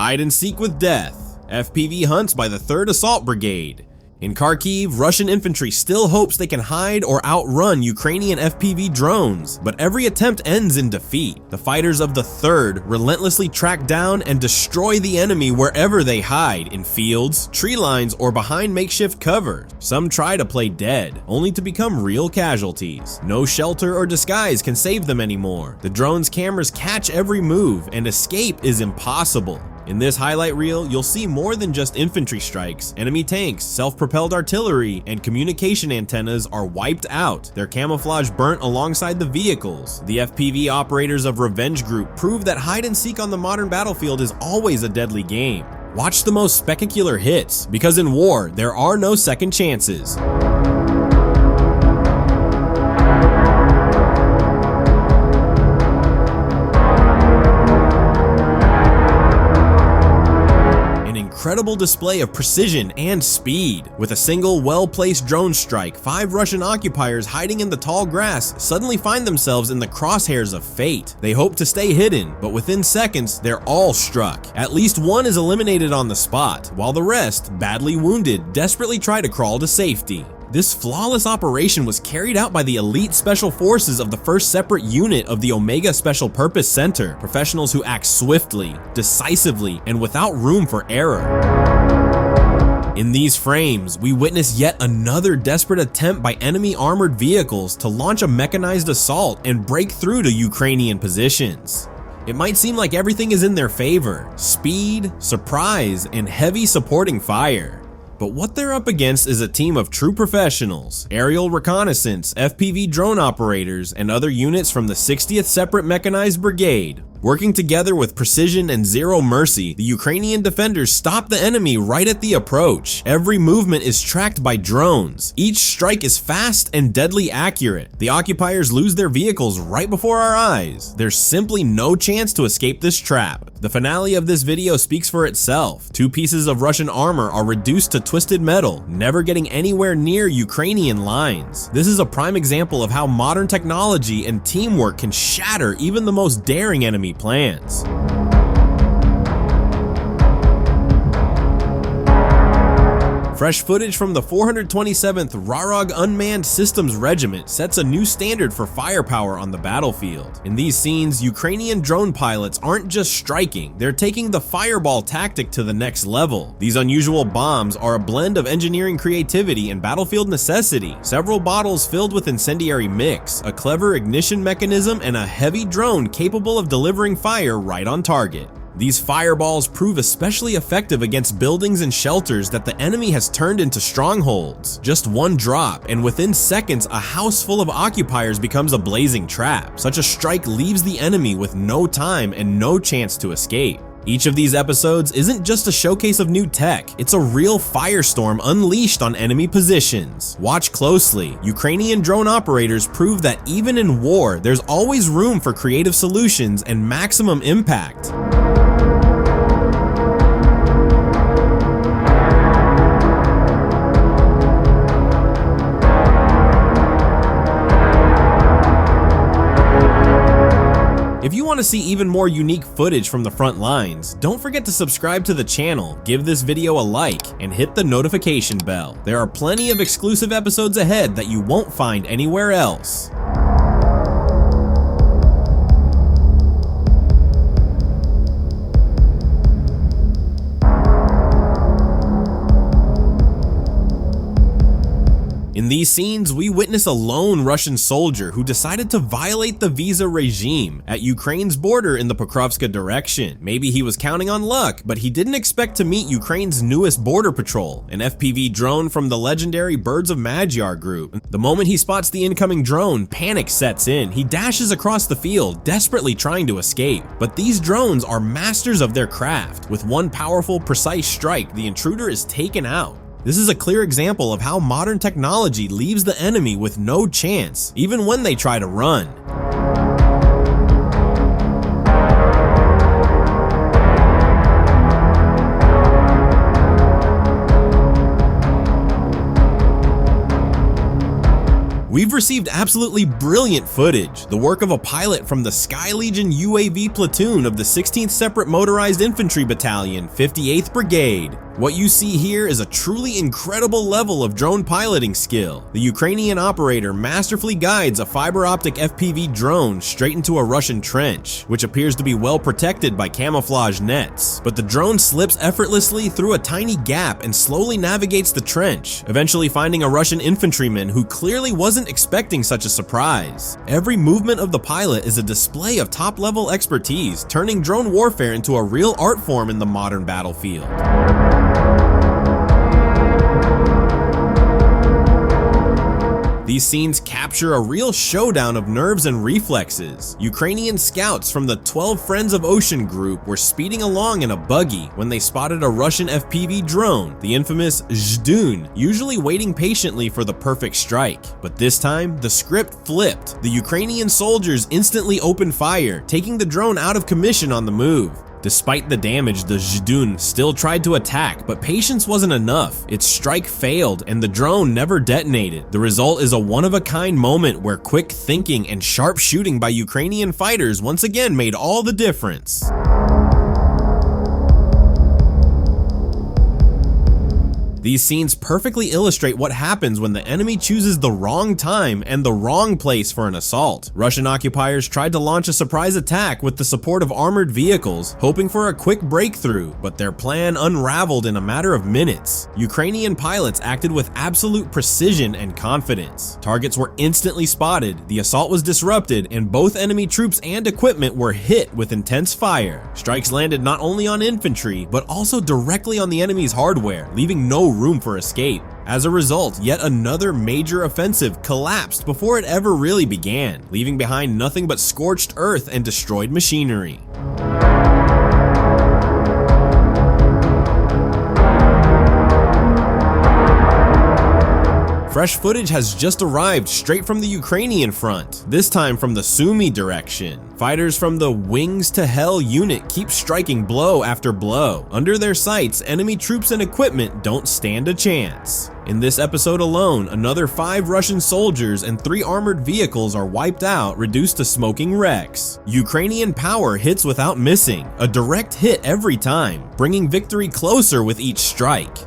Hide and seek with death. FPV hunts by the 3rd Assault Brigade. In Kharkiv, Russian infantry still hopes they can hide or outrun Ukrainian FPV drones, but every attempt ends in defeat. The fighters of the 3rd relentlessly track down and destroy the enemy wherever they hide, in fields, tree lines, or behind makeshift cover. Some try to play dead, only to become real casualties. No shelter or disguise can save them anymore. The drone's cameras catch every move, and escape is impossible. In this highlight reel, you'll see more than just infantry strikes. Enemy tanks, self-propelled artillery, and communication antennas are wiped out, their camouflage burnt alongside the vehicles. The FPV operators of Revenge Group prove that hide and seek on the modern battlefield is always a deadly game. Watch the most spectacular hits, because in war, there are no second chances. Incredible display of precision and speed. With a single well-placed drone strike, 5 Russian occupiers hiding in the tall grass suddenly find themselves in the crosshairs of fate. They hope to stay hidden, but within seconds, they're all struck. At least one is eliminated on the spot, while the rest, badly wounded, desperately try to crawl to safety. This flawless operation was carried out by the elite special forces of the 1st separate unit of the Omega Special Purpose Center, professionals who act swiftly, decisively, and without room for error. In these frames, we witness yet another desperate attempt by enemy armored vehicles to launch a mechanized assault and break through to Ukrainian positions. It might seem like everything is in their favor: speed, surprise, and heavy supporting fire. But what they're up against is a team of true professionals, aerial reconnaissance, FPV drone operators, and other units from the 60th Separate Mechanized Brigade. Working together with precision and zero mercy, the Ukrainian defenders stop the enemy right at the approach. Every movement is tracked by drones. Each strike is fast and deadly accurate. The occupiers lose their vehicles right before our eyes. There's simply no chance to escape this trap. The finale of this video speaks for itself. 2 pieces of Russian armor are reduced to twisted metal, never getting anywhere near Ukrainian lines. This is a prime example of how modern technology and teamwork can shatter even the most daring enemy plans. Fresh footage from the 427th Rarog Unmanned Systems Regiment sets a new standard for firepower on the battlefield. In these scenes, Ukrainian drone pilots aren't just striking, they're taking the fireball tactic to the next level. These unusual bombs are a blend of engineering creativity and battlefield necessity. Several bottles filled with incendiary mix, a clever ignition mechanism, and a heavy drone capable of delivering fire right on target. These fireballs prove especially effective against buildings and shelters that the enemy has turned into strongholds. Just one drop, and within seconds, a house full of occupiers becomes a blazing trap. Such a strike leaves the enemy with no time and no chance to escape. Each of these episodes isn't just a showcase of new tech, it's a real firestorm unleashed on enemy positions. Watch closely. Ukrainian drone operators prove that even in war, there's always room for creative solutions and maximum impact. If you want to see even more unique footage from the front lines, don't forget to subscribe to the channel, give this video a like, and hit the notification bell. There are plenty of exclusive episodes ahead that you won't find anywhere else. In these scenes, we witness a lone Russian soldier who decided to violate the visa regime at Ukraine's border in the Pokrovska direction. Maybe he was counting on luck, but he didn't expect to meet Ukraine's newest border patrol, an FPV drone from the legendary Birds of Magyar group. The moment he spots the incoming drone, panic sets in. He dashes across the field, desperately trying to escape. But these drones are masters of their craft. With one powerful, precise strike, the intruder is taken out. This is a clear example of how modern technology leaves the enemy with no chance, even when they try to run. We've received absolutely brilliant footage, the work of a pilot from the Sky Legion UAV platoon of the 16th Separate Motorized Infantry Battalion, 58th Brigade. What you see here is a truly incredible level of drone piloting skill. The Ukrainian operator masterfully guides a fiber optic FPV drone straight into a Russian trench, which appears to be well protected by camouflage nets. But the drone slips effortlessly through a tiny gap and slowly navigates the trench, eventually finding a Russian infantryman who clearly wasn't expecting such a surprise. Every movement of the pilot is a display of top-level expertise, turning drone warfare into a real art form in the modern battlefield. These scenes capture a real showdown of nerves and reflexes. Ukrainian scouts from the 12 Friends of Ocean group were speeding along in a buggy when they spotted a Russian FPV drone, the infamous Zhdun, usually waiting patiently for the perfect strike. But this time, the script flipped. The Ukrainian soldiers instantly opened fire, taking the drone out of commission on the move. Despite the damage, the Zhdun still tried to attack, but patience wasn't enough. Its strike failed, and the drone never detonated. The result is a one-of-a-kind moment where quick thinking and sharp shooting by Ukrainian fighters once again made all the difference. These scenes perfectly illustrate what happens when the enemy chooses the wrong time and the wrong place for an assault. Russian occupiers tried to launch a surprise attack with the support of armored vehicles, hoping for a quick breakthrough, but their plan unraveled in a matter of minutes. Ukrainian pilots acted with absolute precision and confidence. Targets were instantly spotted, the assault was disrupted, and both enemy troops and equipment were hit with intense fire. Strikes landed not only on infantry, but also directly on the enemy's hardware, leaving no room for escape. As a result, yet another major offensive collapsed before it ever really began, leaving behind nothing but scorched earth and destroyed machinery. Fresh footage has just arrived straight from the Ukrainian front, this time from the Sumy direction. Fighters from the Wings to Hell unit keep striking blow after blow. Under their sights, enemy troops and equipment don't stand a chance. In this episode alone, another 5 Russian soldiers and 3 armored vehicles are wiped out, reduced to smoking wrecks. Ukrainian power hits without missing, a direct hit every time, bringing victory closer with each strike.